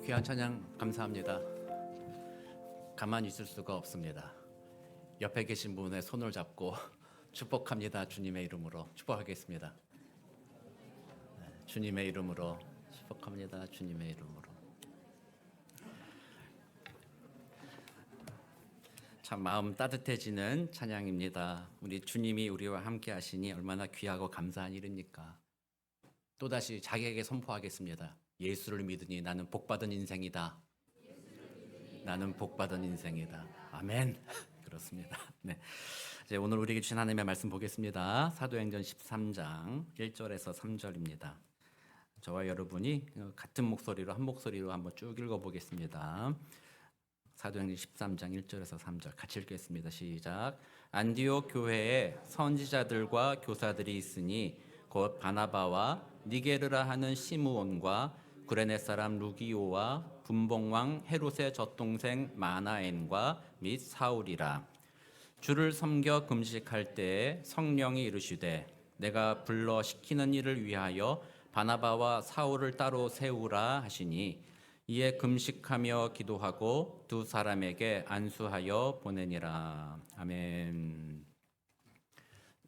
귀한 찬양 감사합니다. 가만히 있을 수가 없습니다. 옆에 계신 분의 손을 잡고 축복합니다. 주님의 이름으로 축복하겠습니다. 주님의 이름으로 축복합니다. 주님의 이름으로. 참 마음 따뜻해지는 찬양입니다. 우리 주님이 우리와 함께 하시니 얼마나 귀하고 감사한 일입니까? 또다시 자기에게 선포하겠습니다. 예수를 믿으니 나는 복받은 인생이다. 나는 복받은 인생이다. 아멘. 그렇습니다. 네. 이제 오늘 우리에게 주신 하나님의 말씀 보겠습니다. 사도행전 13장 1절에서 3절입니다. 저와 여러분이 같은 목소리로 한 목소리로 한번 쭉 읽어보겠습니다. 사도행전 13장 1절에서 3절 같이 읽겠습니다. 시작. 안디옥 교회에 선지자들과 교사들이 있으니 곧 바나바와 니게르라 하는 시므온과 구레네 사람 루기오와 분봉왕 헤롯의 젖동생 마나엔과 및 사울이라. 주를 섬겨 금식할 때에 성령이 이르시되 내가 불러 시키는 일을 위하여 바나바와 사울을 따로 세우라 하시니 이에 금식하며 기도하고 두 사람에게 안수하여 보내니라. 아멘.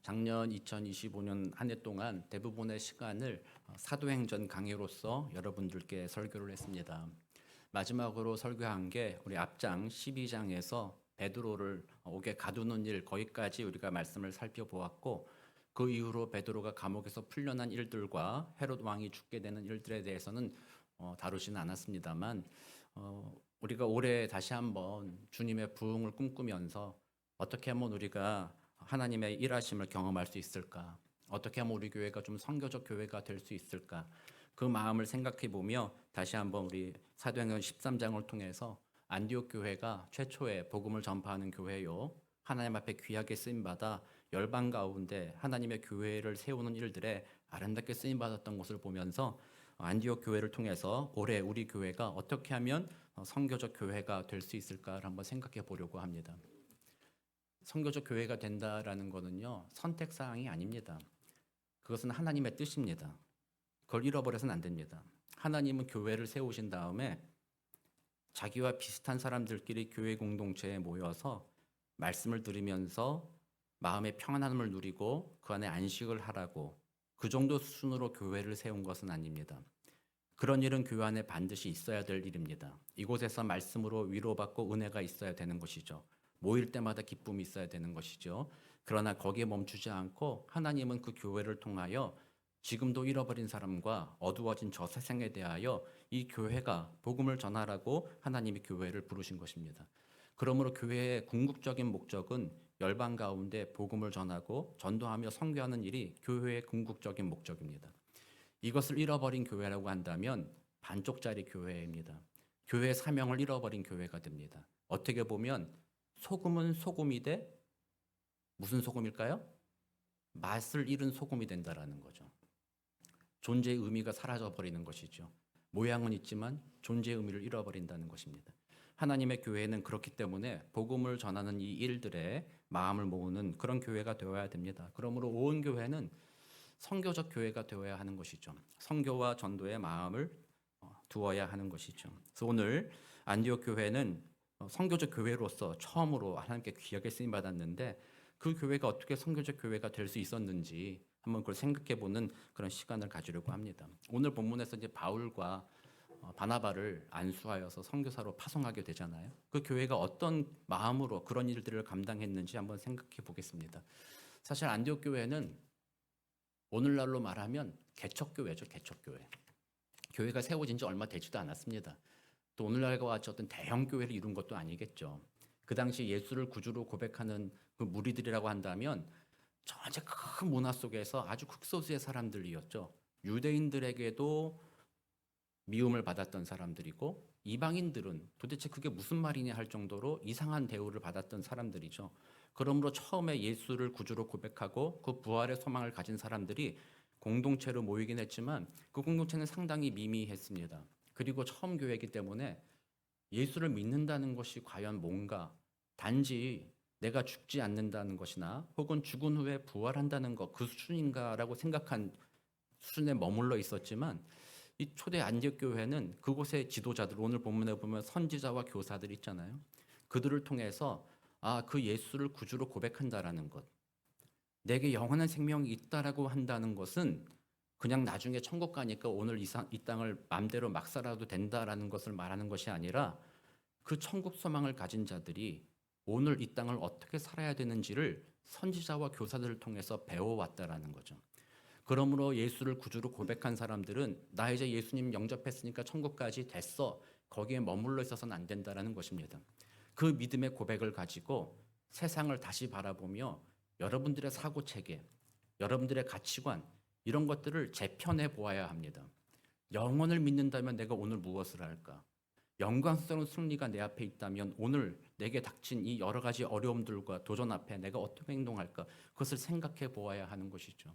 작년 2025년 한 해 동안 대부분의 시간을 사도행전 강의로서 여러분들께 설교를 했습니다. 마지막으로 설교한 게 우리 앞장 12장에서 베드로를 옥에 가두는 일, 거기까지 우리가 말씀을 살펴보았고, 그 이후로 베드로가 감옥에서 풀려난 일들과 헤롯 왕이 죽게 되는 일들에 대해서는 다루지는 않았습니다만, 우리가 올해 다시 한번 주님의 부흥을 꿈꾸면서 어떻게 하면 우리가 하나님의 일하심을 경험할 수 있을까? 어떻게 하면 우리 교회가 좀 선교적 교회가 될 수 있을까? 그 마음을 생각해 보며 다시 한번 우리 사도행전 13장을 통해서 안디옥 교회가 최초의 복음을 전파하는 교회요, 하나님 앞에 귀하게 쓰임받아 열방 가운데 하나님의 교회를 세우는 일들에 아름답게 쓰임받았던 것을 보면서 안디옥 교회를 통해서 올해 우리 교회가 어떻게 하면 선교적 교회가 될 수 있을까를 한번 생각해 보려고 합니다. 선교적 교회가 된다라는 것은요, 선택사항이 아닙니다. 그것은 하나님의 뜻입니다. 그걸 잃어버려서는 안 됩니다. 하나님은 교회를 세우신 다음에 자기와 비슷한 사람들끼리 교회 공동체에 모여서 말씀을 들으면서 마음의 평안함을 누리고 그 안에 안식을 하라고, 그 정도 수준으로 교회를 세운 것은 아닙니다. 그런 일은 교회 안에 반드시 있어야 될 일입니다. 이곳에서 말씀으로 위로받고 은혜가 있어야 되는 것이죠. 모일 때마다 기쁨이 있어야 되는 것이죠. 그러나 거기에 멈추지 않고 하나님은 그 교회를 통하여 지금도 잃어버린 사람과 어두워진 저 세상에 대하여 이 교회가 복음을 전하라고 하나님이 교회를 부르신 것입니다. 그러므로 교회의 궁극적인 목적은 열방 가운데 복음을 전하고 전도하며 선교하는 일이 교회의 궁극적인 목적입니다. 이것을 잃어버린 교회라고 한다면 반쪽짜리 교회입니다. 교회의 사명을 잃어버린 교회가 됩니다. 어떻게 보면 소금은 소금이되 무슨 소금일까요? 맛을 잃은 소금이 된다라는 거죠. 존재의 의미가 사라져버리는 것이죠. 모양은 있지만 존재의 의미를 잃어버린다는 것입니다. 하나님의 교회는 그렇기 때문에 복음을 전하는 이 일들에 마음을 모으는 그런 교회가 되어야 됩니다. 그러므로 온 교회는 선교적 교회가 되어야 하는 것이죠. 선교와 전도에 마음을 두어야 하는 것이죠. 그래서 오늘 안디옥 교회는 선교적 교회로서 처음으로 하나님께 귀하게 쓰임 받았는데, 그 교회가 어떻게 선교적 교회가 될 수 있었는지 한번 그걸 생각해 보는 그런 시간을 가지려고 합니다. 오늘 본문에서 이제 바울과 바나바를 안수하여서 선교사로 파송하게 되잖아요. 그 교회가 어떤 마음으로 그런 일들을 감당했는지 한번 생각해 보겠습니다. 사실 안디옥 교회는 오늘날로 말하면 개척교회죠, 개척교회. 교회가 세워진 지 얼마 되지도 않았습니다. 또 오늘날과 같이 어떤 대형 교회를 이룬 것도 아니겠죠. 그 당시 예수를 구주로 고백하는 그 무리들이라고 한다면 전체 큰 문화 속에서 아주 극소수의 사람들이었죠. 유대인들에게도 미움을 받았던 사람들이고, 이방인들은 도대체 그게 무슨 말이냐 할 정도로 이상한 대우를 받았던 사람들이죠. 그러므로 처음에 예수를 구주로 고백하고 그 부활의 소망을 가진 사람들이 공동체로 모이긴 했지만 그 공동체는 상당히 미미했습니다. 그리고 처음 교회이기 때문에 예수를 믿는다는 것이 과연 뭔가, 단지 내가 죽지 않는다는 것이나 혹은 죽은 후에 부활한다는 것, 그 수준인가라고 생각한 수준에 머물러 있었지만 이 초대 안디옥 교회는 그곳의 지도자들, 오늘 본문에 보면 선지자와 교사들 있잖아요. 그들을 통해서 그 예수를 구주로 고백한다라는 것, 내게 영원한 생명이 있다라고 한다는 것은 그냥 나중에 천국 가니까 오늘 이 땅을 맘대로 막 살아도 된다라는 것을 말하는 것이 아니라 그 천국 소망을 가진 자들이 오늘 이 땅을 어떻게 살아야 되는지를 선지자와 교사들을 통해서 배워왔다라는 거죠. 그러므로 예수를 구주로 고백한 사람들은 나 이제 예수님 영접했으니까 천국까지 됐어. 거기에 머물러 있어서는 안 된다라는 것입니다. 그 믿음의 고백을 가지고 세상을 다시 바라보며 여러분들의 사고체계, 여러분들의 가치관 이런 것들을 재편해 보아야 합니다. 영혼을 믿는다면 내가 오늘 무엇을 할까? 영광스러운 승리가 내 앞에 있다면 오늘 내게 닥친 이 여러 가지 어려움들과 도전 앞에 내가 어떻게 행동할까? 그것을 생각해 보아야 하는 것이죠.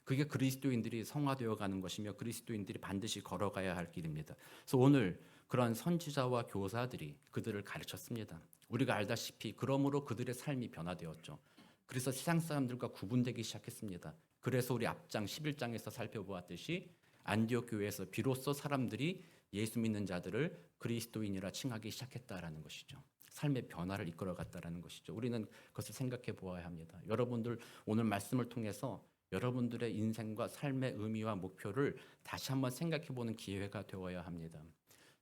그게 그리스도인들이 성화되어 가는 것이며 그리스도인들이 반드시 걸어가야 할 길입니다. 그래서 오늘 그러한 선지자와 교사들이 그들을 가르쳤습니다. 우리가 알다시피 그러므로 그들의 삶이 변화되었죠. 그래서 세상 사람들과 구분되기 시작했습니다. 그래서 우리 앞장 11장에서 살펴보았듯이 안디옥 교회에서 비로소 사람들이 예수 믿는 자들을 그리스도인이라 칭하기 시작했다라는 것이죠. 삶의 변화를 이끌어갔다라는 것이죠. 우리는 그것을 생각해 보아야 합니다. 여러분들 오늘 말씀을 통해서 여러분들의 인생과 삶의 의미와 목표를 다시 한번 생각해 보는 기회가 되어야 합니다.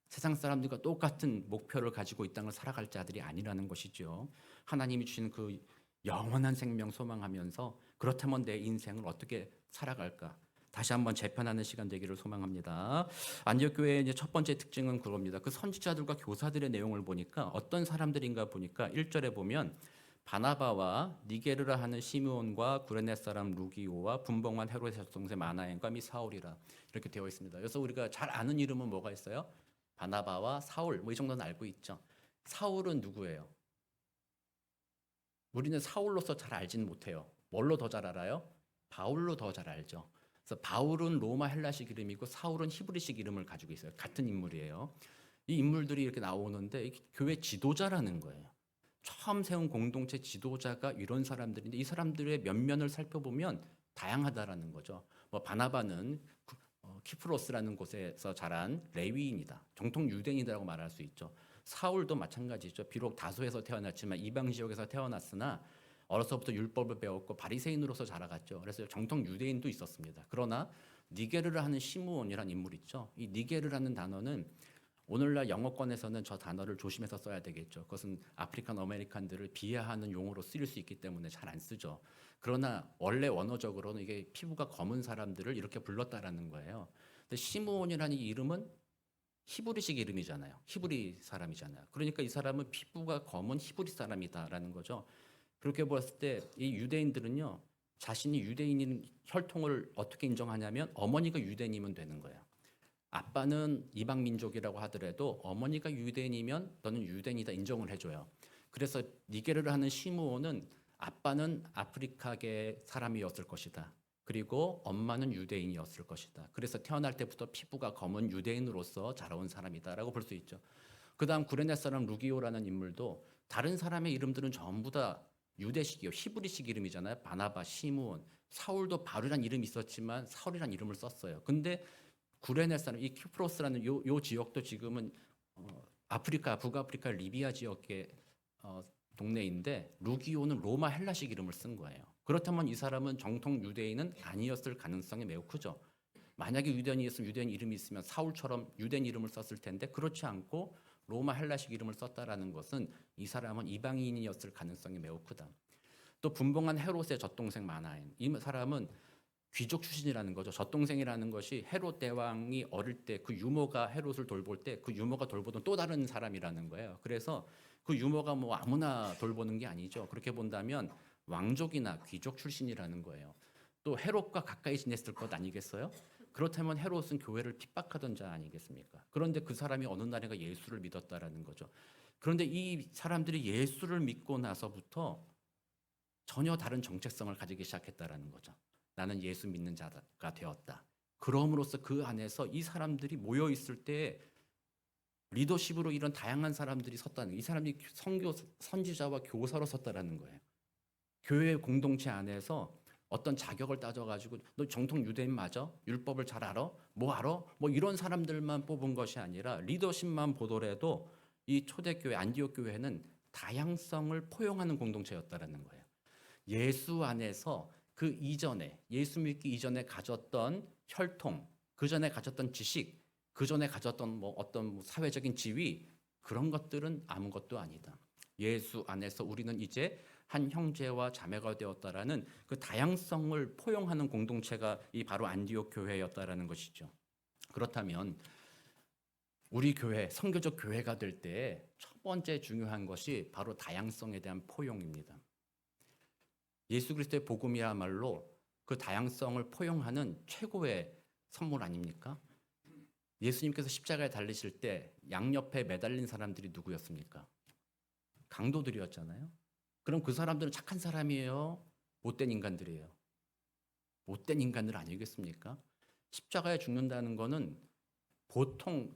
세상 사람들과 똑같은 목표를 가지고 이 땅을 살아갈 자들이 아니라는 것이죠. 하나님이 주시는 그 영원한 생명 소망하면서 그렇다면 내 인생을 어떻게 살아갈까? 다시 한번 재편하는 시간 되기를 소망합니다. 안디옥 교회의 이제 첫 번째 특징은 그겁니다. 그 선지자들과 교사들의 내용을 보니까 어떤 사람들인가 보니까 1절에 보면 바나바와 니게르라 하는 시므온과 구레네 사람 루기오와 분봉한 헤롯의 동생 마나엔과 미 사울이라 이렇게 되어 있습니다. 그래서 우리가 잘 아는 이름은 뭐가 있어요? 바나바와 사울, 뭐 이 정도는 알고 있죠. 사울은 누구예요? 우리는 사울로서 잘 알지는 못해요. 뭘로 더 잘 알아요? 바울로 더 잘 알죠. 그래서 바울은 로마 헬라식 이름이고 사울은 히브리식 이름을 가지고 있어요. 같은 인물이에요. 이 인물들이 이렇게 나오는데 교회 지도자라는 거예요. 처음 세운 공동체 지도자가 이런 사람들인데 이 사람들의 면면을 살펴보면 다양하다라는 거죠. 뭐 바나바는 키프로스라는 곳에서 자란 레위인이다. 정통 유대인이라고 말할 수 있죠. 사울도 마찬가지죠. 비록 다소에서 태어났지만 이방 지역에서 태어났으나 어려서부터 율법을 배웠고 바리새인으로서 자라갔죠. 그래서 정통 유대인도 있었습니다. 그러나 니게르를 하는 시므온이라는 인물이 있죠. 이 니게르라는 단어는 오늘날 영어권에서는 저 단어를 조심해서 써야 되겠죠. 그것은 아프리칸 아메리칸들을 비하하는 용어로 쓰일 수 있기 때문에 잘 안 쓰죠. 그러나 원래 원어적으로는 이게 피부가 검은 사람들을 이렇게 불렀다라는 거예요. 근데 시므온이라는 이 이름은 히브리식 이름이잖아요. 히브리 사람이잖아요. 그러니까 이 사람은 피부가 검은 히브리 사람이다라는 거죠. 그렇게 보았을 때 이 유대인들은요, 자신이 유대인인 혈통을 어떻게 인정하냐면 어머니가 유대인이면 되는 거예요. 아빠는 이방 민족이라고 하더라도 어머니가 유대인이면 너는 유대인이다 인정을 해줘요. 그래서 니게르를 하는 시므온은 아빠는 아프리카계 사람이었을 것이다. 그리고 엄마는 유대인이었을 것이다. 그래서 태어날 때부터 피부가 검은 유대인으로서 자라온 사람이다라고 볼 수 있죠. 그 다음 구레네 사람 루기오라는 인물도 다른 사람의 이름들은 전부 다 유대식이요. 히브리식 이름이잖아요. 바나바, 시므온, 사울도 바울이라는 이름이 있었지만 사울이라는 이름을 썼어요. 근데 구레네 사람, 이 키프로스라는 요 지역도 지금은 아프리카, 북아프리카 리비아 지역의 동네인데 루기오는 로마 헬라식 이름을 쓴 거예요. 그렇다면 이 사람은 정통 유대인은 아니었을 가능성이 매우 크죠. 만약에 유대인이었으면 유대인 이름이 있으면 사울처럼 유대인 이름을 썼을 텐데 그렇지 않고 로마 헬라식 이름을 썼다라는 것은 이 사람은 이방인이었을 가능성이 매우 크다. 또 분봉한 헤롯의 젖동생 마나엔, 이 사람은 귀족 출신이라는 거죠. 젖동생이라는 것이 헤롯 대왕이 어릴 때 그 유모가 헤롯을 돌볼 때 그 유모가 돌보던 또 다른 사람이라는 거예요. 그래서 그 유모가 뭐 아무나 돌보는 게 아니죠. 그렇게 본다면 왕족이나 귀족 출신이라는 거예요. 또 헤롯과 가까이 지냈을 것 아니겠어요? 그렇다면 헤롯은 교회를 핍박하던 자 아니겠습니까? 그런데 그 사람이 어느 날인가 예수를 믿었다라는 거죠. 그런데 이 사람들이 예수를 믿고 나서부터 전혀 다른 정체성을 가지기 시작했다라는 거죠. 나는 예수 믿는 자가 되었다. 그럼으로써 그 안에서 이 사람들이 모여 있을 때 리더십으로 이런 다양한 사람들이 섰다는, 이 사람이 선지자와 교사로 섰다라는 거예요. 교회 공동체 안에서 어떤 자격을 따져가지고 너 정통 유대인 맞아? 율법을 잘 알아? 뭐 알아? 뭐 이런 사람들만 뽑은 것이 아니라 리더십만 보더라도 이 초대교회 안디옥 교회는 다양성을 포용하는 공동체였다라는 거예요. 예수 안에서 그 이전에, 예수 믿기 이전에 가졌던 혈통, 그 전에 가졌던 지식, 그 전에 가졌던 뭐 어떤 사회적인 지위, 그런 것들은 아무것도 아니다. 예수 안에서 우리는 이제 한 형제와 자매가 되었다라는 그 다양성을 포용하는 공동체가 이 바로 안디옥 교회였다라는 것이죠. 그렇다면 우리 교회, 선교적 교회가 될 때 첫 번째 중요한 것이 바로 다양성에 대한 포용입니다. 예수 그리스도의 복음이야말로 그 다양성을 포용하는 최고의 선물 아닙니까? 예수님께서 십자가에 달리실 때 양옆에 매달린 사람들이 누구였습니까? 강도들이었잖아요. 그럼 그 사람들은 착한 사람이에요? 못된 인간들이에요? 못된 인간들 아니겠습니까? 십자가에 죽는다는 거는 보통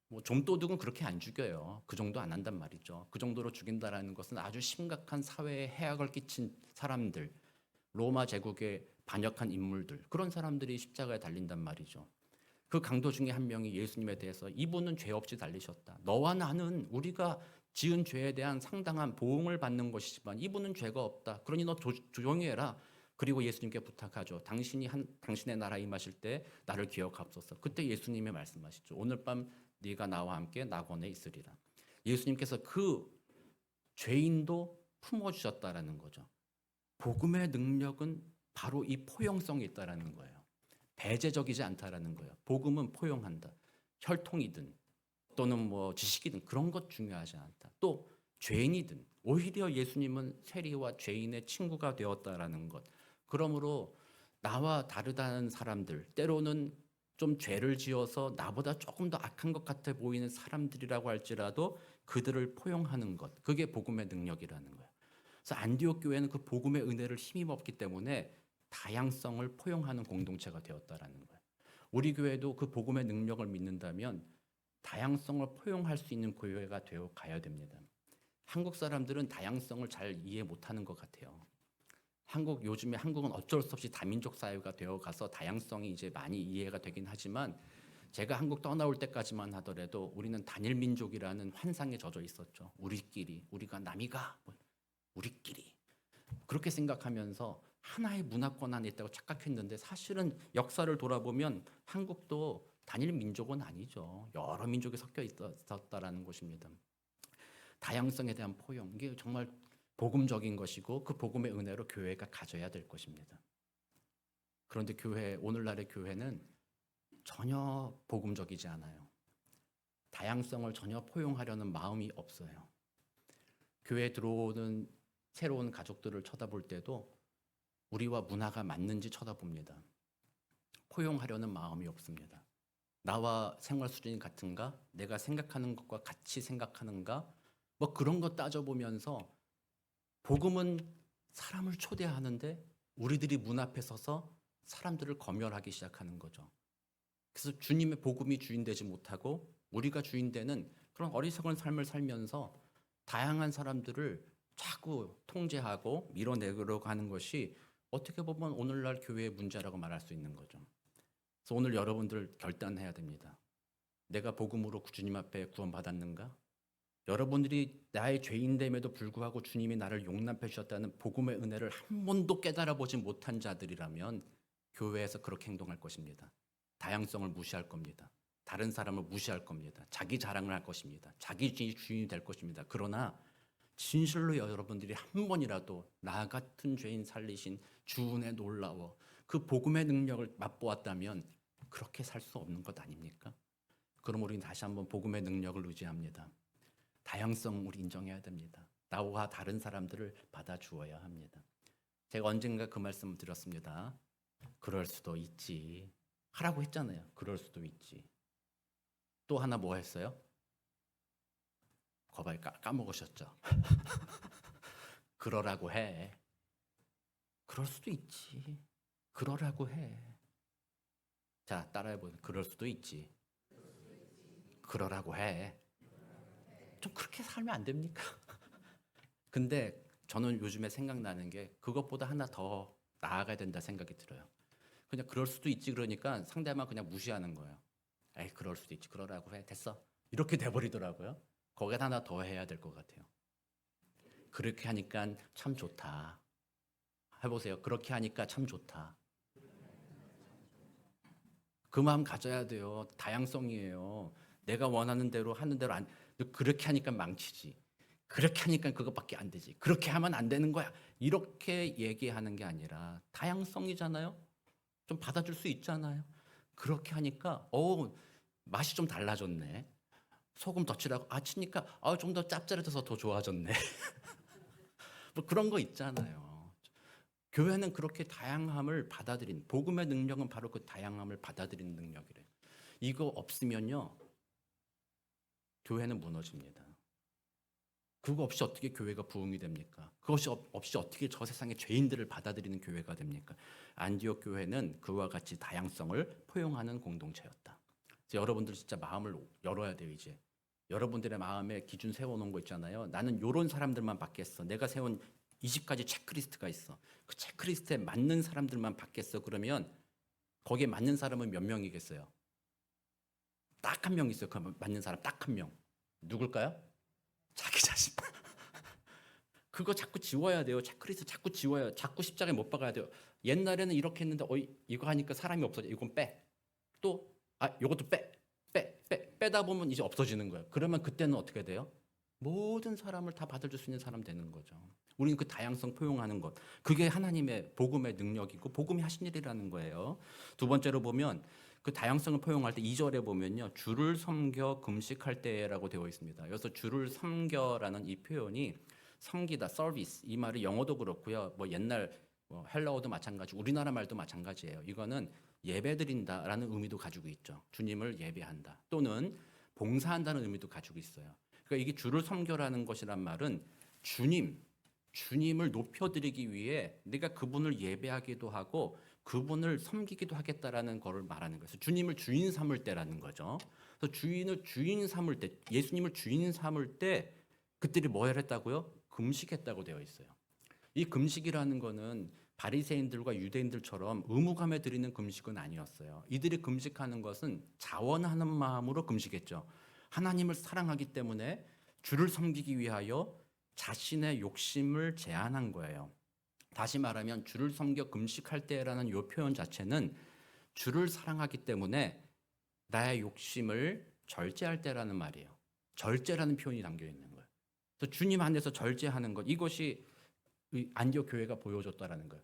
뭐 좀도둑은 그렇게 안 죽여요. 그 정도 안 한단 말이죠. 그 정도로 죽인다라는 것은 아주 심각한 사회에 해악을 끼친 사람들, 로마 제국에 반역한 인물들, 그런 사람들이 십자가에 달린단 말이죠. 그 강도 중에 한 명이 예수님에 대해서 이분은 죄 없이 달리셨다. 너와 나는 우리가 지은 죄에 대한 상당한 보응을 받는 것이지만 이분은 죄가 없다. 그러니 너 조용히 해라. 그리고 예수님께 부탁하죠. 당신의 나라 임하실 때 나를 기억하옵소서. 그때 예수님이 말씀하시죠. 오늘 밤 네가 나와 함께 낙원에 있으리라. 예수님께서 그 죄인도 품어주셨다라는 거죠. 복음의 능력은 바로 이 포용성이 있다라는 거예요. 배제적이지 않다라는 거예요. 복음은 포용한다. 혈통이든 또는 뭐 지식이든 그런 것 중요하지 않다. 또 죄인이든 오히려 예수님은 세리와 죄인의 친구가 되었다라는 것. 그러므로 나와 다르다는 사람들, 때로는 좀 죄를 지어서 나보다 조금 더 악한 것 같아 보이는 사람들이라고 할지라도 그들을 포용하는 것. 그게 복음의 능력이라는 거예요. 그래서 안디옥 교회는 그 복음의 은혜를 힘입었기 때문에 다양성을 포용하는 공동체가 되었다라는 거예요. 우리 교회도 그 복음의 능력을 믿는다면 다양성을 포용할 수 있는 교회가 되어 가야 됩니다. 한국 사람들은 다양성을 잘 이해 못하는 것 같아요. 요즘에 한국은 어쩔 수 없이 다민족 사회가 되어 가서 다양성이 이제 많이 이해가 되긴 하지만 제가 한국 떠나올 때까지만 하더라도 우리는 단일 민족이라는 환상에 젖어 있었죠. 우리가 남이가 우리끼리 그렇게 생각하면서 하나의 문화권 안에 있다고 착각했는데 사실은 역사를 돌아보면 한국도 단일 민족은 아니죠. 여러 민족이 섞여 있었다라는 것입니다. 다양성에 대한 포용, 이게 정말 복음적인 것이고 그 복음의 은혜로 교회가 가져야 될 것입니다. 그런데 오늘날의 교회는 전혀 복음적이지 않아요. 다양성을 전혀 포용하려는 마음이 없어요. 교회에 들어오는 새로운 가족들을 쳐다볼 때도 우리와 문화가 맞는지 쳐다봅니다. 포용하려는 마음이 없습니다. 나와 생활 수준이 같은가? 내가 생각하는 것과 같이 생각하는가? 뭐 그런 거 따져보면서 복음은 사람을 초대하는데 우리들이 문 앞에 서서 사람들을 검열하기 시작하는 거죠. 그래서 주님의 복음이 주인되지 못하고 우리가 주인되는 그런 어리석은 삶을 살면서 다양한 사람들을 자꾸 통제하고 밀어내려고 하는 것이 어떻게 보면 오늘날 교회의 문제라고 말할 수 있는 거죠. 그래서 오늘 여러분들 결단해야 됩니다. 내가 복음으로 주님 앞에 구원받았는가? 여러분들이 나의 죄인됨에도 불구하고 주님이 나를 용납해 주셨다는 복음의 은혜를 한 번도 깨달아 보지 못한 자들이라면 교회에서 그렇게 행동할 것입니다. 다양성을 무시할 겁니다. 다른 사람을 무시할 겁니다. 자기 자랑을 할 것입니다. 자기 주인이 될 것입니다. 그러나 진실로 여러분들이 한 번이라도 나 같은 죄인 살리신 주 은혜 놀라워 그 복음의 능력을 맛보았다면 그렇게 살 수 없는 것 아닙니까? 그럼 우리는 다시 한번 복음의 능력을 의지합니다. 다양성 우리 인정해야 됩니다. 나와 다른 사람들을 받아주어야 합니다. 제가 언젠가 그 말씀을 드렸습니다. 그럴 수도 있지. 하라고 했잖아요. 그럴 수도 있지. 또 하나 뭐 했어요? 거봐요. 까먹으셨죠? 그러라고 해. 그럴 수도 있지. 그러라고 해. 자, 따라해보세요. 그럴 수도 있지. 그러라고 해. 좀 그렇게 살면 안 됩니까? 근데 저는 요즘에 생각나는 게 그것보다 하나 더 나아가야 된다 생각이 들어요. 그냥 그럴 수도 있지 그러니까 상대방 그냥 무시하는 거예요. 에이 그럴 수도 있지 그러라고 해 됐어 이렇게 돼버리더라고요. 거기다 하나 더 해야 될 것 같아요. 그렇게 하니까 참 좋다. 해보세요. 그렇게 하니까 참 좋다. 그 마음 가져야 돼요. 다양성이에요. 내가 원하는 대로 하는 대로 안 그렇게 하니까 망치지. 그렇게 하니까 그것밖에 안 되지. 그렇게 하면 안 되는 거야. 이렇게 얘기하는 게 아니라 다양성이잖아요. 좀 받아줄 수 있잖아요. 그렇게 하니까 맛이 좀 달라졌네. 소금 더 치라고 치니까 좀 더 짭짤해져서 더 좋아졌네. 뭐 그런 거 있잖아요. 교회는 그렇게 다양함을 받아들인 복음의 능력은 바로 그 다양함을 받아들이는 능력이래요. 이거 없으면요 교회는 무너집니다. 그거 없이 어떻게 교회가 부흥이 됩니까? 그것이 없이 어떻게 저 세상의 죄인들을 받아들이는 교회가 됩니까? 안디옥 교회는 그와 같이 다양성을 포용하는 공동체였다. 여러분들 진짜 마음을 열어야 돼요. 이제 여러분들의 마음에 기준 세워놓은 거 있잖아요. 나는 요런 사람들만 받겠어. 내가 세운 20가지 체크리스트가 있어. 그 체크리스트에 맞는 사람들만 받겠어. 그러면 거기에 맞는 사람은 몇 명이겠어요? 딱 한 명 있어요. 그 맞는 사람 딱 한 명. 누굴까요? 자기 자신. 그거 자꾸 지워야 돼요. 체크리스트 자꾸 지워야, 자꾸 십자가에 못 박아야 돼요. 옛날에는 이렇게 했는데 이거 하니까 사람이 없어져. 이건 빼. 또 요것도 빼다 보면 이제 없어지는 거예요. 그러면 그때는 어떻게 돼요? 모든 사람을 다 받아줄 수 있는 사람 되는 거죠. 우리는 그 다양성 포용하는 것. 그게 하나님의 복음의 능력이고 복음이 하신 일이라는 거예요. 두 번째로 보면 그 다양성을 포용할 때 2절에 보면요. 주를 섬겨 금식할 때라고 되어 있습니다. 여기서 주를 섬겨라는 이 표현이 섬기다, 서비스 이 말이 영어도 그렇고요. 뭐 옛날 헬라어도 마찬가지, 우리나라 말도 마찬가지예요. 이거는 예배드린다라는 의미도 가지고 있죠. 주님을 예배한다 또는 봉사한다는 의미도 가지고 있어요. 그러니까 이게 주를 섬겨라는 것이란 말은 주님을 높여드리기 위해 내가 그분을 예배하기도 하고 그분을 섬기기도 하겠다라는 것을 말하는 거예요. 주님을 주인 삼을 때라는 거죠. 그래서 주인을 주인 삼을 때, 예수님을 주인 삼을 때 그들이 뭐 했다고요? 금식했다고 되어 있어요. 이 금식이라는 거는 바리새인들과 유대인들처럼 의무감에 드리는 금식은 아니었어요. 이들이 금식하는 것은 자원하는 마음으로 금식했죠. 하나님을 사랑하기 때문에 주를 섬기기 위하여 자신의 욕심을 제한한 거예요. 다시 말하면 주를 섬겨 금식할 때라는 이 표현 자체는 주를 사랑하기 때문에 나의 욕심을 절제할 때라는 말이에요. 절제라는 표현이 담겨 있는 거예요. 그래서 주님 안에서 절제하는 것, 이것이 안디옥 교회가 보여줬다라는 거예요.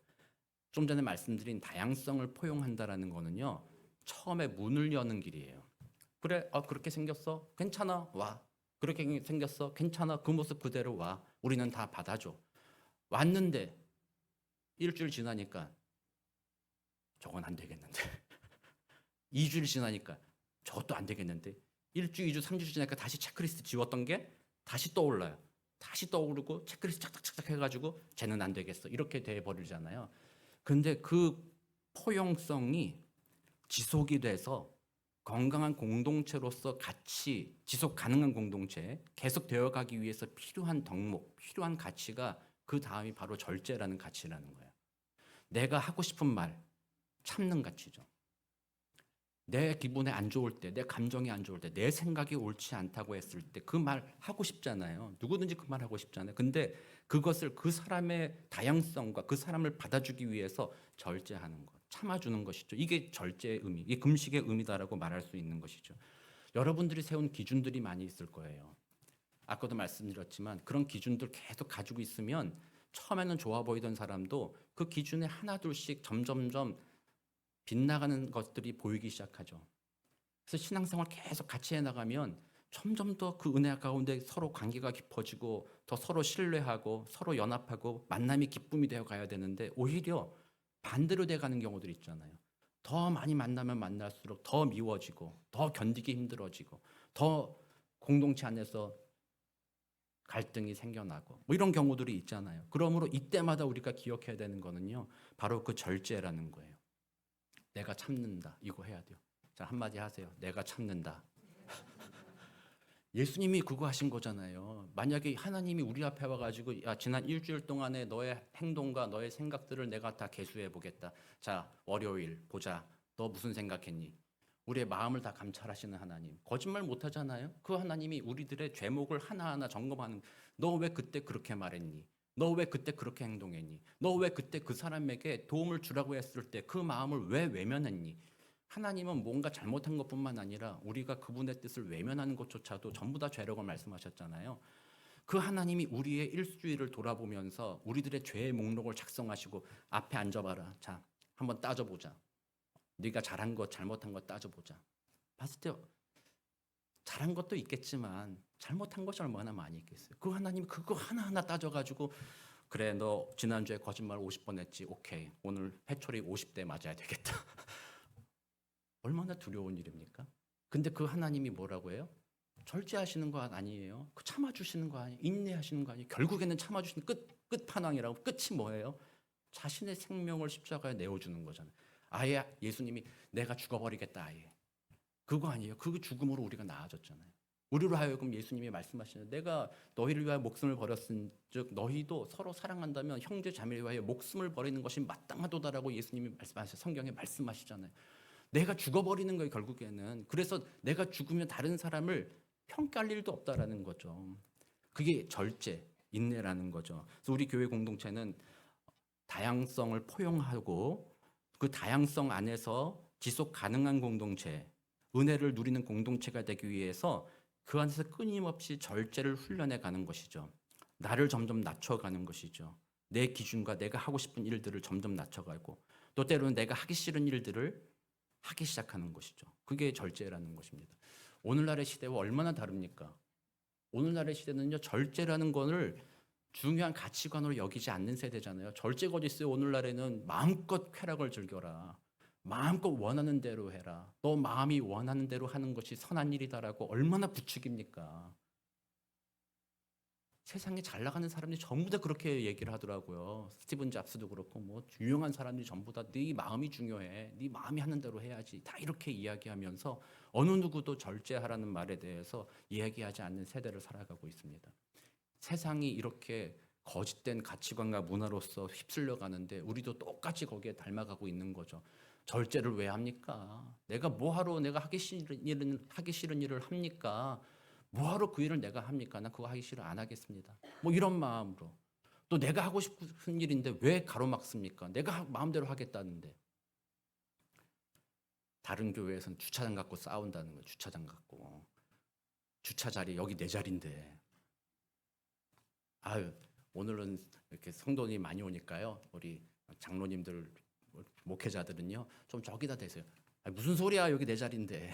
좀 전에 말씀드린 다양성을 포용한다라는 거는요. 처음에 문을 여는 길이에요. 그래, 그렇게 생겼어? 괜찮아, 와. 그렇게 생겼어? 괜찮아, 그 모습 그대로 와. 우리는 다 받아줘. 왔는데 일주일 지나니까 저건 안 되겠는데. 2주일 지나니까 저것도 안 되겠는데. 1주, 2주, 3주 지나니까 다시 체크리스트 지웠던 게 다시 떠올라요. 다시 떠오르고 체크리스트 착착착착 해가지고 쟤는 안 되겠어. 이렇게 돼버리잖아요. 근데 그 포용성이 지속이 돼서 건강한 공동체로서 같이 지속 가능한 공동체 계속 되어가기 위해서 필요한 덕목, 필요한 가치가 그 다음이 바로 절제라는 가치라는 거예요. 내가 하고 싶은 말 참는 가치죠. 내 기분에 안 좋을 때, 내 감정이 안 좋을 때, 내 생각이 옳지 않다고 했을 때 그 말 하고 싶잖아요. 누구든지 그 말 하고 싶잖아요. 근데 그것을 그 사람의 다양성과 그 사람을 받아주기 위해서 절제하는 것, 참아주는 것이죠. 이게 절제의 의미, 이게 금식의 의미다라고 말할 수 있는 것이죠. 여러분들이 세운 기준들이 많이 있을 거예요. 아까도 말씀드렸지만 그런 기준들 계속 가지고 있으면 처음에는 좋아 보이던 사람도 그 기준에 하나 둘씩 점점점 빗나가는 것들이 보이기 시작하죠. 그래서 신앙생활 계속 같이 해나가면 점점 더 그 은혜 가운데 서로 관계가 깊어지고 더 서로 신뢰하고 서로 연합하고 만남이 기쁨이 되어 가야 되는데 오히려 반대로 돼가는 경우들이 있잖아요. 더 많이 만나면 만날수록 더 미워지고 더 견디기 힘들어지고 더 공동체 안에서 갈등이 생겨나고 뭐 이런 경우들이 있잖아요. 그러므로 이때마다 우리가 기억해야 되는 거는요. 바로 그 절제라는 거예요. 내가 참는다. 이거 해야 돼요. 자, 한마디 하세요. 내가 참는다. 예수님이 그거 하신 거잖아요. 만약에 하나님이 우리 앞에 와가지고 야, 지난 일주일 동안에 너의 행동과 너의 생각들을 내가 다 계수해 보겠다. 자, 월요일 보자. 너 무슨 생각했니? 우리의 마음을 다 감찰하시는 하나님. 거짓말 못 하잖아요. 그 하나님이 우리들의 죄목을 하나하나 점검하는. 너 왜 그때 그렇게 말했니? 너 왜 그때 그렇게 행동했니? 너 왜 그때 그 사람에게 도움을 주라고 했을 때 그 마음을 왜 외면했니? 하나님은 뭔가 잘못한 것뿐만 아니라 우리가 그분의 뜻을 외면하는 것조차도 전부 다 죄라고 말씀하셨잖아요. 그 하나님이 우리의 일주일을 돌아보면서 우리들의 죄의 목록을 작성하시고 앞에 앉아봐라. 자, 한번 따져보자. 네가 잘한 것, 잘못한 것 따져보자. 봤을 때 잘한 것도 있겠지만 잘못한 것이 얼마나 많이 있겠어요. 그 하나님이 그거 하나하나 따져가지고 그래 너 지난주에 거짓말 50번 했지. 오케이. 오늘 회초리 50대 맞아야 되겠다. 얼마나 두려운 일입니까? 근데 그 하나님이 뭐라고 해요? 절제하시는 거 아니에요? 그 참아주시는 거 아니에요? 인내하시는 거 아니에요? 결국에는 참아주시는 끝판왕이라고. 끝이 뭐예요? 자신의 생명을 십자가에 내어주는 거잖아요. 아예 예수님이 내가 죽어버리겠다 아예. 그거 아니에요? 그 죽음으로 우리가 나아졌잖아요. 우리로 하여금 예수님이 말씀하시는 내가 너희를 위하여 목숨을 버렸은즉 너희도 서로 사랑한다면 형제 자매를 위하여 목숨을 버리는 것이 마땅하도다라고 예수님이 말씀하셔 성경에 말씀하시잖아요. 내가 죽어버리는 거예요 결국에는. 그래서 내가 죽으면 다른 사람을 평가할 일도 없다라는 거죠. 그게 절제, 인내라는 거죠. 그래서 우리 교회 공동체는 다양성을 포용하고 그 다양성 안에서 지속 가능한 공동체, 은혜를 누리는 공동체가 되기 위해서 그 안에서 끊임없이 절제를 훈련해 가는 것이죠. 나를 점점 낮춰가는 것이죠. 내 기준과 내가 하고 싶은 일들을 점점 낮춰가고 또 때로는 내가 하기 싫은 일들을 하기 시작하는 것이죠. 그게 절제라는 것입니다. 오늘날의 시대와 얼마나 다릅니까? 오늘날의 시대는요, 절제라는 것을 중요한 가치관으로 여기지 않는 세대잖아요. 절제가 어디 있어요? 오늘날에는 마음껏 쾌락을 즐겨라. 마음껏 원하는 대로 해라. 너 마음이 원하는 대로 하는 것이 선한 일이다라고 얼마나 부추깁니까? 세상에 잘 나가는 사람들이 전부 다 그렇게 얘기를 하더라고요. 스티븐 잡스도 그렇고 뭐 유명한 사람들이 전부 다 네 마음이 중요해. 네 마음이 하는 대로 해야지. 다 이렇게 이야기하면서 어느 누구도 절제하라는 말에 대해서 이야기하지 않는 세대를 살아가고 있습니다. 세상이 이렇게 거짓된 가치관과 문화로서 휩쓸려 가는데 우리도 똑같이 거기에 닮아가고 있는 거죠. 절제를 왜 합니까? 내가 뭐하러 내가 하기 싫은 일을 합니까? 뭐하러 그 일을 내가 합니까? 나 그거 하기 싫어 안 하겠습니다. 뭐 이런 마음으로. 또 내가 하고 싶은 일인데 왜 가로막습니까? 내가 마음대로 하겠다는데. 다른 교회에서는 주차장 갖고 싸운다는 거예요. 주차장 갖고. 주차 자리 여기 내 자리인데. 아유, 오늘은 이렇게 성도님이 많이 오니까요. 우리 장로님들 목회자들은요. 좀 저기다 대세요. 무슨 소리야? 여기 내 자리인데.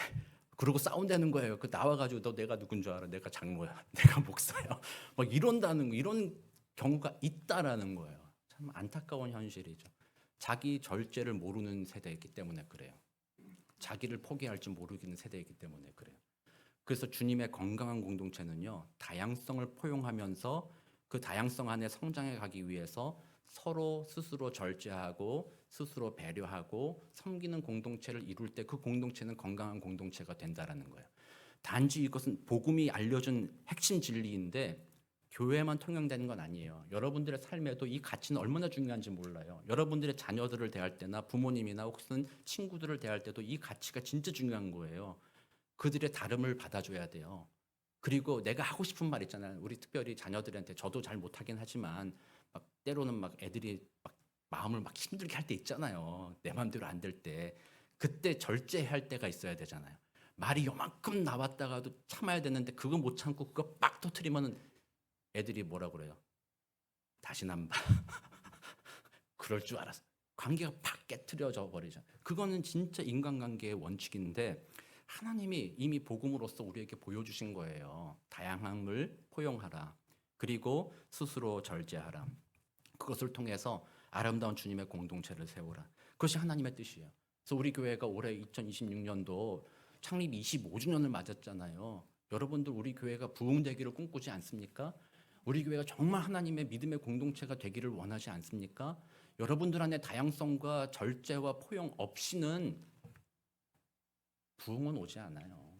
그러고 싸운다는 거예요. 그 나와가지고 너 내가 누군 줄 알아? 내가 장로야. 내가 목사야. 막 이런다는 거, 이런 경우가 있다라는 거예요. 참 안타까운 현실이죠. 자기 절제를 모르는 세대이기 때문에 그래요. 자기를 포기할 줄 모르는 세대이기 때문에 그래요. 그래서 주님의 건강한 공동체는요, 다양성을 포용하면서 그 다양성 안에 성장해 가기 위해서 서로 스스로 절제하고 스스로 배려하고 섬기는 공동체를 이룰 때 그 공동체는 건강한 공동체가 된다라는 거예요. 단지 이것은 복음이 알려준 핵심 진리인데 교회만 통용되는 건 아니에요. 여러분들의 삶에도 이 가치는 얼마나 중요한지 몰라요. 여러분들의 자녀들을 대할 때나 부모님이나 혹은 친구들을 대할 때도 이 가치가 진짜 중요한 거예요. 그들의 다름을 받아줘야 돼요. 그리고 내가 하고 싶은 말 있잖아요. 우리 특별히 자녀들한테 저도 잘 못하긴 하지만 막 때로는 막 애들이 막 마음을 막 힘들게 할 때 있잖아요. 내 마음대로 안 될 때. 그때 절제할 때가 있어야 되잖아요. 말이 요만큼 나왔다가도 참아야 되는데 그거 못 참고 그거 빡 터트리면은 애들이 뭐라 그래요? 다시는 안 봐. 그럴 줄 알았어. 관계가 팍 깨트려져 버리죠. 그거는 진짜 인간관계의 원칙인데 하나님이 이미 복음으로써 우리에게 보여주신 거예요. 다양함을 포용하라. 그리고 스스로 절제하라. 그것을 통해서 아름다운 주님의 공동체를 세우라. 그것이 하나님의 뜻이에요. 그래서 우리 교회가 올해 2026년도 창립 25주년을 맞았잖아요. 여러분들 우리 교회가 부흥되기를 꿈꾸지 않습니까? 우리 교회가 정말 하나님의 믿음의 공동체가 되기를 원하지 않습니까? 여러분들 안에 다양성과 절제와 포용 없이는 부흥은 오지 않아요.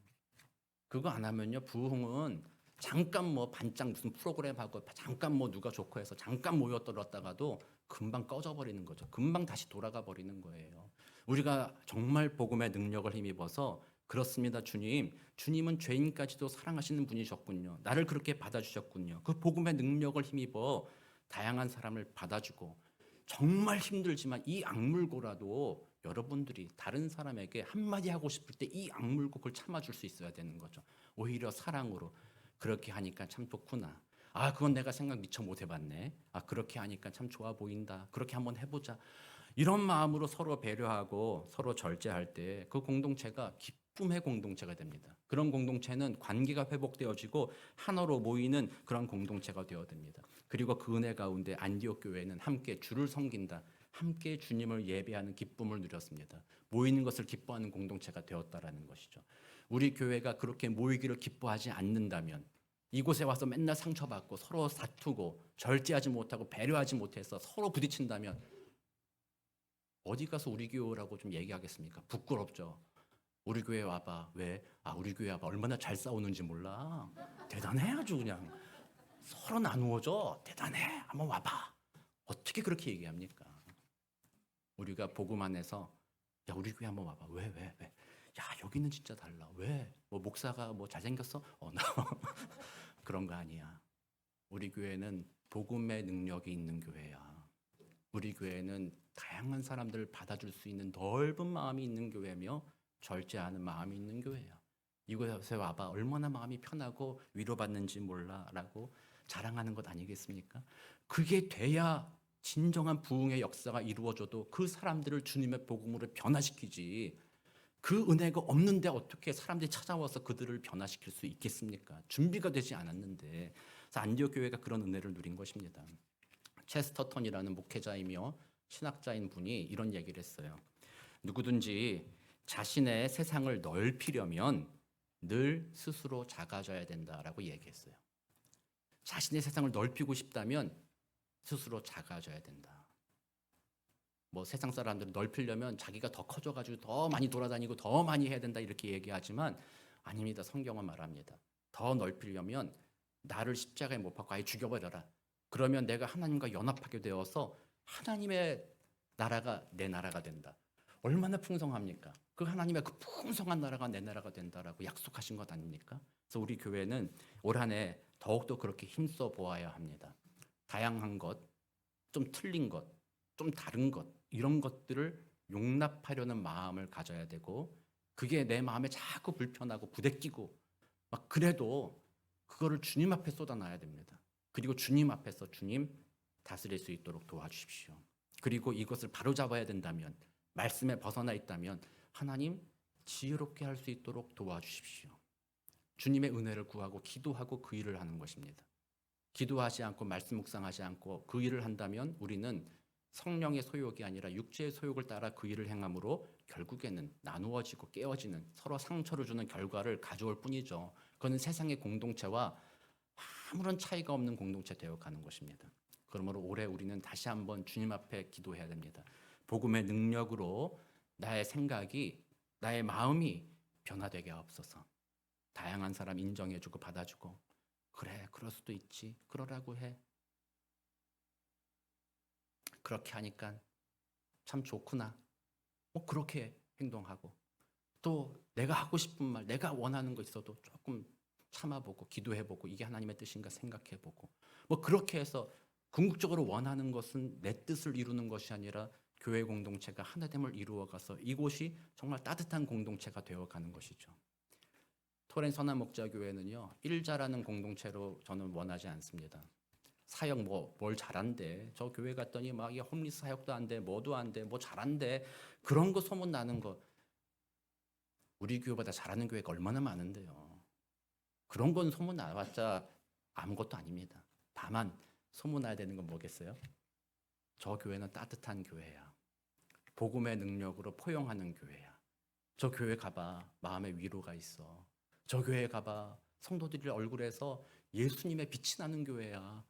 그거 안 하면요, 부흥은 잠깐 뭐 반짝 무슨 프로그램 하고 잠깐 뭐 누가 좋고 해서 잠깐 모여들었다가도 금방 꺼져버리는 거죠. 금방 다시 돌아가 버리는 거예요. 우리가 정말 복음의 능력을 힘입어서 그렇습니다, 주님. 주님은 죄인까지도 사랑하시는 분이셨군요. 나를 그렇게 받아주셨군요. 그 복음의 능력을 힘입어 다양한 사람을 받아주고 정말 힘들지만 이 악물고라도 여러분들이 다른 사람에게 한마디 하고 싶을 때 이 악물고 그걸 참아줄 수 있어야 되는 거죠. 오히려 사랑으로 그렇게 하니까 참 좋구나. 아, 그건 내가 생각 미처 못 해봤네. 아, 그렇게 하니까 참 좋아 보인다. 그렇게 한번 해보자. 이런 마음으로 서로 배려하고 서로 절제할 때 그 공동체가 기쁨의 공동체가 됩니다. 그런 공동체는 관계가 회복되어지고 하나로 모이는 그런 공동체가 되어야 됩니다. 그리고 그 은혜 가운데 안디옥 교회는 함께 주를 섬긴다. 함께 주님을 예배하는 기쁨을 누렸습니다. 모이는 것을 기뻐하는 공동체가 되었다라는 것이죠. 우리 교회가 그렇게 모이기를 기뻐하지 않는다면 이곳에 와서 맨날 상처받고 서로 다투고 절제하지 못하고 배려하지 못해서 서로 부딪힌다면 어디 가서 우리 교회라고 좀 얘기하겠습니까? 부끄럽죠. 우리 교회 와봐. 왜? 아, 우리 교회 와봐. 얼마나 잘 싸우는지 몰라. 대단해 아주 그냥. 서로 나누어져. 대단해. 한번 와봐. 어떻게 그렇게 얘기합니까? 우리가 복음 안에서 야, 우리 교회 한번 와봐. 왜? 야, 여기는 진짜 달라. 왜? 뭐 목사가 뭐 잘생겼어? 나 그런 거 아니야. 우리 교회는 복음의 능력이 있는 교회야. 우리 교회는 다양한 사람들을 받아줄 수 있는 넓은 마음이 있는 교회며 절제하는 마음이 있는 교회야. 이곳에 와봐. 얼마나 마음이 편하고 위로받는지 몰라라고 자랑하는 것 아니겠습니까? 그게 돼야 진정한 부흥의 역사가 이루어져도 그 사람들을 주님의 복음으로 변화시키지. 그 은혜가 없는데 어떻게 사람들이 찾아와서 그들을 변화시킬 수 있겠습니까? 준비가 되지 않았는데. 그래서 안디옥 교회가 그런 은혜를 누린 것입니다. 체스터턴이라는 목회자이며 신학자인 분이 이런 얘기를 했어요. 누구든지 자신의 세상을 넓히려면 늘 스스로 작아져야 된다라고 얘기했어요. 자신의 세상을 넓히고 싶다면 스스로 작아져야 된다. 뭐 세상 사람들은 넓히려면 자기가 더 커져가지고 더 많이 돌아다니고 더 많이 해야 된다 이렇게 얘기하지만 아닙니다. 성경은 말합니다. 더 넓히려면 나를 십자가에 못 박고 아예 죽여버려라. 그러면 내가 하나님과 연합하게 되어서 하나님의 나라가 내 나라가 된다. 얼마나 풍성합니까? 그 하나님의 그 풍성한 나라가 내 나라가 된다라고 약속하신 것 아닙니까? 그래서 우리 교회는 올 한 해 더욱더 그렇게 힘써 보아야 합니다. 다양한 것, 좀 틀린 것, 좀 다른 것 이런 것들을 용납하려는 마음을 가져야 되고 그게 내 마음에 자꾸 불편하고 부대끼고 막 그래도 그거를 주님 앞에 쏟아놔야 됩니다. 그리고 주님 앞에서 주님 다스릴 수 있도록 도와주십시오. 그리고 이것을 바로잡아야 된다면 말씀에 벗어나 있다면 하나님 지혜롭게 할 수 있도록 도와주십시오. 주님의 은혜를 구하고 기도하고 그 일을 하는 것입니다. 기도하지 않고 말씀 묵상하지 않고 그 일을 한다면 우리는 성령의 소욕이 아니라 육체의 소욕을 따라 그 일을 행함으로 결국에는 나누어지고 깨어지는 서로 상처를 주는 결과를 가져올 뿐이죠. 그건 세상의 공동체와 아무런 차이가 없는 공동체 되어가는 것입니다. 그러므로 올해 우리는 다시 한번 주님 앞에 기도해야 됩니다. 복음의 능력으로 나의 생각이 나의 마음이 변화되게 하옵소서. 다양한 사람 인정해주고 받아주고 그래 그럴 수도 있지 그러라고 해. 그렇게 하니까 참 좋구나. 뭐 그렇게 행동하고 또 내가 하고 싶은 말 내가 원하는 거 있어도 조금 참아보고 기도해보고 이게 하나님의 뜻인가 생각해보고 뭐 그렇게 해서 궁극적으로 원하는 것은 내 뜻을 이루는 것이 아니라 교회 공동체가 하나됨을 이루어가서 이곳이 정말 따뜻한 공동체가 되어가는 것이죠. 토렌 선한 목자교회는요 1자라는 공동체로 저는 원하지 않습니다. 사역 뭘 잘한대. 저 교회 갔더니 막 홈리스 사역도 안 돼, 뭐도 안 돼, 뭐 잘한대. 그런 거 소문 나는 거. 우리 교회보다 잘하는 교회가 얼마나 많은데요. 그런 건 소문 나봤자 아무것도 아닙니다. 다만 소문 나야 되는 건 뭐겠어요? 저 교회는 따뜻한 교회야. 복음의 능력으로 포용하는 교회야. 저 교회 가봐. 마음에 위로가 있어. 저 교회 가봐. 성도들의 얼굴에서 예수님의 빛이 나는 교회야.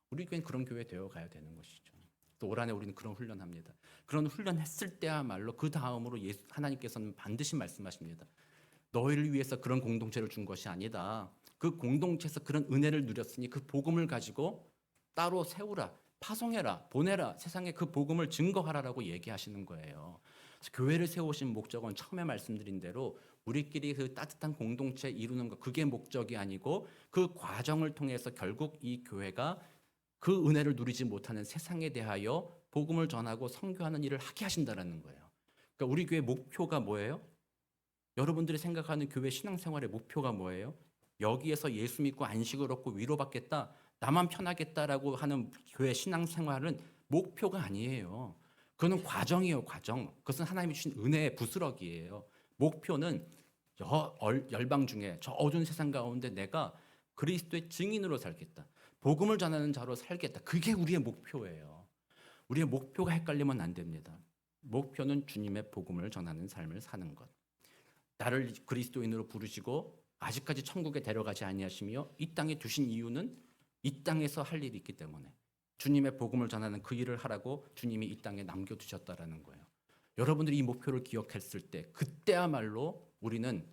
우리 교회는 그런 교회 되어 가야 되는 것이죠. 또 올 한 해 우리는 그런 훈련합니다. 그런 훈련했을 때야말로 그 다음으로 하나님께서는 반드시 말씀하십니다. 너희를 위해서 그런 공동체를 준 것이 아니다. 그 공동체에서 그런 은혜를 누렸으니 그 복음을 가지고 따로 세우라, 파송해라, 보내라, 세상에 그 복음을 증거하라라고 얘기하시는 거예요. 그래서 교회를 세우신 목적은 처음에 말씀드린 대로 우리끼리 그 따뜻한 공동체 이루는 것, 그게 목적이 아니고 그 과정을 통해서 결국 이 교회가 그 은혜를 누리지 못하는 세상에 대하여 복음을 전하고 선교하는 일을 하게 하신다는 거예요. 그러니까 우리 교회 목표가 뭐예요? 여러분들이 생각하는 교회 신앙생활의 목표가 뭐예요? 여기에서 예수 믿고 안식을 얻고 위로받겠다, 나만 편하겠다라고 하는 교회 신앙생활은 목표가 아니에요. 그거는 과정이에요, 과정. 그것은 하나님이 주신 은혜의 부스러기예요. 목표는 열방 중에 저 어두운 세상 가운데 내가 그리스도의 증인으로 살겠다. 복음을 전하는 자로 살겠다. 그게 우리의 목표예요. 우리의 목표가 헷갈리면 안 됩니다. 목표는 주님의 복음을 전하는 삶을 사는 것. 나를 그리스도인으로 부르시고 아직까지 천국에 데려가지 아니하시며 이 땅에 두신 이유는 이 땅에서 할 일이 있기 때문에 주님의 복음을 전하는 그 일을 하라고 주님이 이 땅에 남겨두셨다라는 거예요. 여러분들이 이 목표를 기억했을 때 그때야말로 우리는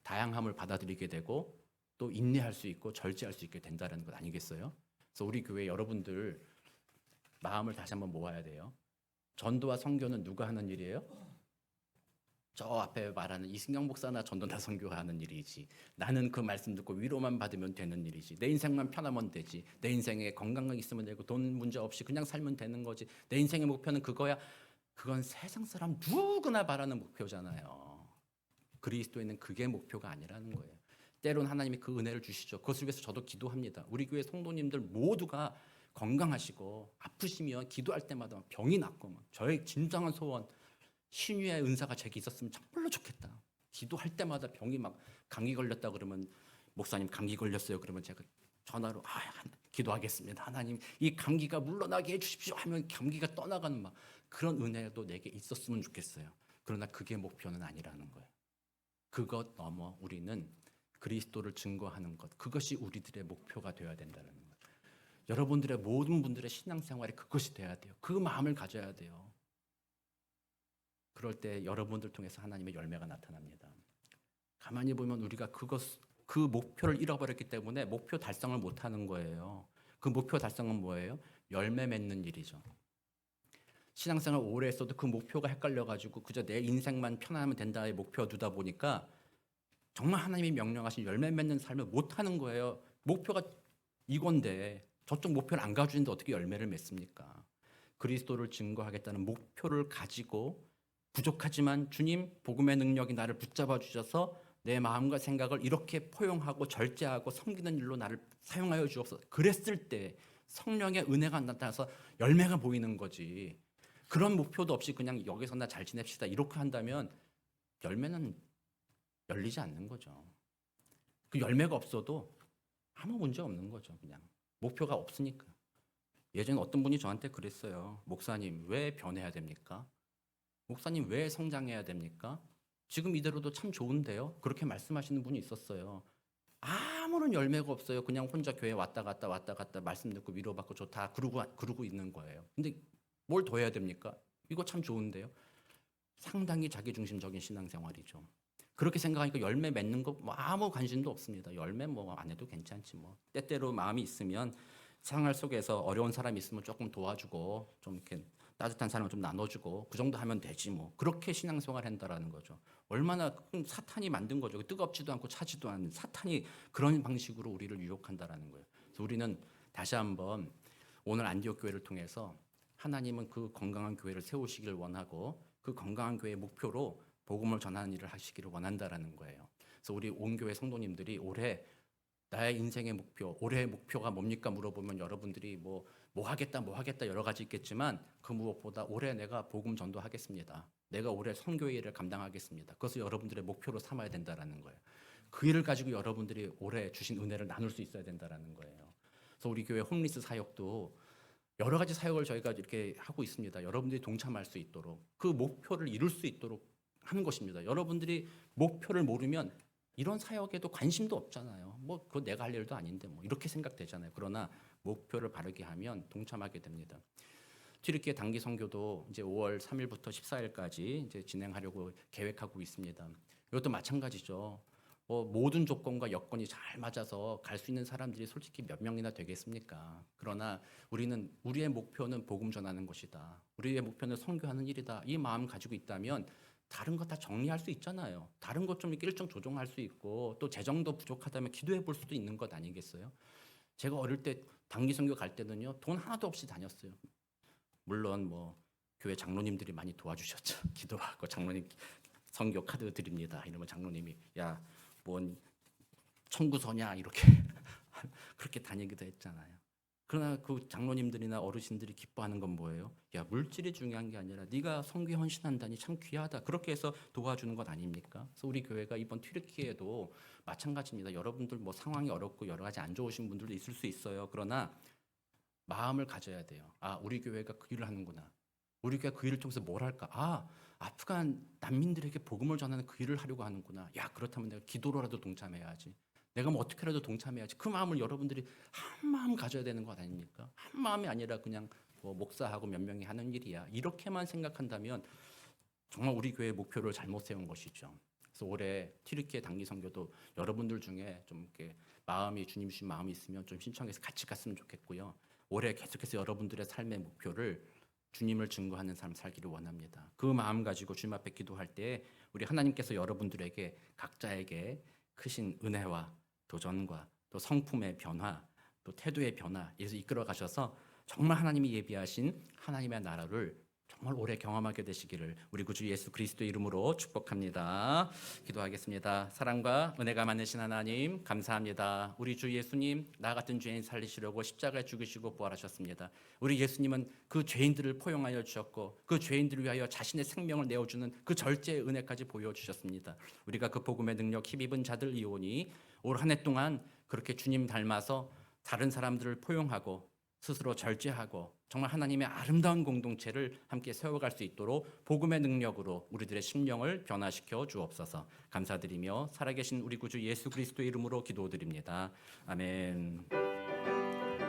다양함을 받아들이게 되고 또 인내할 수 있고 절제할 수 있게 된다는 것 아니겠어요? 그래서 우리 교회 여러분들 마음을 다시 한번 모아야 돼요. 전도와 선교는 누가 하는 일이에요? 저 앞에 말하는 이승영 목사나 전도나 선교가 하는 일이지. 나는 그 말씀 듣고 위로만 받으면 되는 일이지. 내 인생만 편하면 되지. 내 인생에 건강만 있으면 되고 돈 문제 없이 그냥 살면 되는 거지. 내 인생의 목표는 그거야. 그건 세상 사람 누구나 바라는 목표잖아요. 그리스도인은 그게 목표가 아니라는 거예요. 때론 하나님이 그 은혜를 주시죠. 그것을 위해서 저도 기도합니다. 우리 교회 성도님들 모두가 건강하시고 아프시면 기도할 때마다 병이 낫고 저의 진정한 소원, 신유의 은사가 제게 있었으면 정말로 좋겠다. 기도할 때마다 병이 막 감기 걸렸다 그러면 목사님 감기 걸렸어요. 그러면 제가 전화로 기도하겠습니다. 하나님 이 감기가 물러나게 해주십시오 하면 감기가 떠나가는 막 그런 은혜도 내게 있었으면 좋겠어요. 그러나 그게 목표는 아니라는 거예요. 그것 넘어 우리는 그리스도를 증거하는 것, 그것이 우리들의 목표가 되어야 된다는 거예요. 여러분들의 모든 분들의 신앙생활이 그것이 돼야 돼요. 그 마음을 가져야 돼요. 그럴 때 여러분들 통해서 하나님의 열매가 나타납니다. 가만히 보면 우리가 그 목표를 잃어버렸기 때문에 목표 달성을 못하는 거예요. 그 목표 달성은 뭐예요? 열매 맺는 일이죠. 신앙생활 오래 했어도 그 목표가 헷갈려가지고 그저 내 인생만 편안하면 된다의 목표가 두다 보니까 정말 하나님이 명령하신 열매 맺는 삶을 못하는 거예요. 목표가 이건데 저쪽 목표를 안 가지는데 어떻게 열매를 맺습니까? 그리스도를 증거하겠다는 목표를 가지고 부족하지만 주님 복음의 능력이 나를 붙잡아 주셔서 내 마음과 생각을 이렇게 포용하고 절제하고 섬기는 일로 나를 사용하여 주옵소서. 그랬을 때 성령의 은혜가 나타나서 열매가 보이는 거지. 그런 목표도 없이 그냥 여기서 나 잘 지냅시다 이렇게 한다면 열매는 열리지 않는 거죠. 그 열매가 없어도 아무 문제 없는 거죠. 그냥 목표가 없으니까. 예전에 어떤 분이 저한테 그랬어요. 목사님 왜 변해야 됩니까? 목사님 왜 성장해야 됩니까? 지금 이대로도 참 좋은데요? 그렇게 말씀하시는 분이 있었어요. 아무런 열매가 없어요. 그냥 혼자 교회 왔다 갔다 말씀 듣고 위로받고 좋다 그러고 있는 거예요. 근데 뭘 더 해야 됩니까? 이거 참 좋은데요? 상당히 자기중심적인 신앙생활이죠. 그렇게 생각하니까 열매 맺는 거 아무 관심도 없습니다. 열매 안 해도 괜찮지 뭐. 때때로 마음이 있으면 생활 속에서 어려운 사람이 있으면 조금 도와주고 좀 이렇게 따뜻한 사람을 좀 나눠주고 그 정도 하면 되지 뭐. 그렇게 신앙생활 한다라는 거죠. 얼마나 사탄이 만든 거죠. 뜨겁지도 않고 차지도 않는 사탄이 그런 방식으로 우리를 유혹한다라는 거예요. 그래서 우리는 다시 한번 오늘 안디옥 교회를 통해서 하나님은 그 건강한 교회를 세우시길 원하고 그 건강한 교회의 목표로 복음을 전하는 일을 하시기를 원한다라는 거예요. 그래서 우리 온 교회 성도님들이 올해 나의 인생의 목표, 올해의 목표가 뭡니까 물어보면 여러분들이 뭐 하겠다 여러 가지 있겠지만 그 무엇보다 올해 내가 복음 전도하겠습니다. 내가 올해 선교의 일을 감당하겠습니다. 그것을 여러분들의 목표로 삼아야 된다라는 거예요. 그 일을 가지고 여러분들이 올해 주신 은혜를 나눌 수 있어야 된다라는 거예요. 그래서 우리 교회 홈리스 사역도 여러 가지 사역을 저희가 이렇게 하고 있습니다. 여러분들이 동참할 수 있도록 그 목표를 이룰 수 있도록 하는 것입니다. 여러분들이 목표를 모르면 이런 사역에도 관심도 없잖아요. 뭐 그거 내가 할 일도 아닌데 뭐 이렇게 생각되잖아요. 그러나 목표를 바르게 하면 동참하게 됩니다. 튀르키예 단기 선교도 이제 5월 3일부터 14일까지 이제 진행하려고 계획하고 있습니다. 이것도 마찬가지죠. 모든 조건과 여건이 잘 맞아서 갈 수 있는 사람들이 솔직히 몇 명이나 되겠습니까? 그러나 우리의 목표는 복음 전하는 것이다. 우리의 목표는 선교하는 일이다. 이 마음 가지고 있다면 다른 거 다 정리할 수 있잖아요. 다른 것 좀 이렇게 일정 조정할 수 있고 또 재정도 부족하다면 기도해 볼 수도 있는 것 아니겠어요? 제가 어릴 때 단기 선교 갈 때는요, 돈 하나도 없이 다녔어요. 물론 뭐 교회 장로님들이 많이 도와주셨죠. 기도하고 장로님 선교 카드 드립니다. 이러면 장로님이 야, 뭔 청구서냐 이렇게 그렇게 다니기도 했잖아요. 그러나 그 장로님들이나 어르신들이 기뻐하는 건 뭐예요? 야, 물질이 중요한 게 아니라 네가 선교에 헌신한다니 참 귀하다. 그렇게 해서 도와주는 것 아닙니까? 그래서 우리 교회가 이번 튀르키예도 마찬가지입니다. 여러분들 뭐 상황이 어렵고 여러 가지 안 좋으신 분들도 있을 수 있어요. 그러나 마음을 가져야 돼요. 아, 우리 교회가 그 일을 하는구나. 우리 교회가 그 일을 통해서 뭘 할까? 아, 아프간 난민들에게 복음을 전하는 그 일을 하려고 하는구나. 야, 그렇다면 내가 기도로라도 동참해야지. 내가 뭐 어떻게라도 동참해야지. 그 마음을 여러분들이 한 마음 가져야 되는 것 아닙니까? 한 마음이 아니라 그냥 뭐 목사하고 몇 명이 하는 일이야. 이렇게만 생각한다면 정말 우리 교회의 목표를 잘못 세운 것이죠. 그래서 올해 튀르키예 단기 선교도 여러분들 중에 좀 이렇게 마음이 주님 주신 마음이 있으면 좀 신청해서 같이 갔으면 좋겠고요. 올해 계속해서 여러분들의 삶의 목표를 주님을 증거하는 삶 살기를 원합니다. 그 마음 가지고 주님 앞에 기도할 때 우리 하나님께서 여러분들에게 각자에게 크신 은혜와 도전과 또 성품의 변화, 또 태도의 변화에서 이끌어 가셔서 정말 하나님이 예비하신 하나님의 나라를 정말 오래 경험하게 되시기를 우리 구주 예수 그리스도의 이름으로 축복합니다. 기도하겠습니다. 사랑과 은혜가 많으신 하나님 감사합니다. 우리 주 예수님 나 같은 죄인 살리시려고 십자가에 죽으시고 부활하셨습니다. 우리 예수님은 그 죄인들을 포용하여 주셨고 그 죄인들을 위하여 자신의 생명을 내어주는 그 절제의 은혜까지 보여주셨습니다. 우리가 그 복음의 능력 힘입은 자들이오니 올 한 해 동안 그렇게 주님 닮아서 다른 사람들을 포용하고 스스로 절제하고 정말 하나님의 아름다운 공동체를 함께 세워갈 수 있도록 복음의 능력으로 우리들의 심령을 변화시켜 주옵소서. 감사드리며 살아계신 우리 구주 예수 그리스도의 이름으로 기도드립니다. 아멘.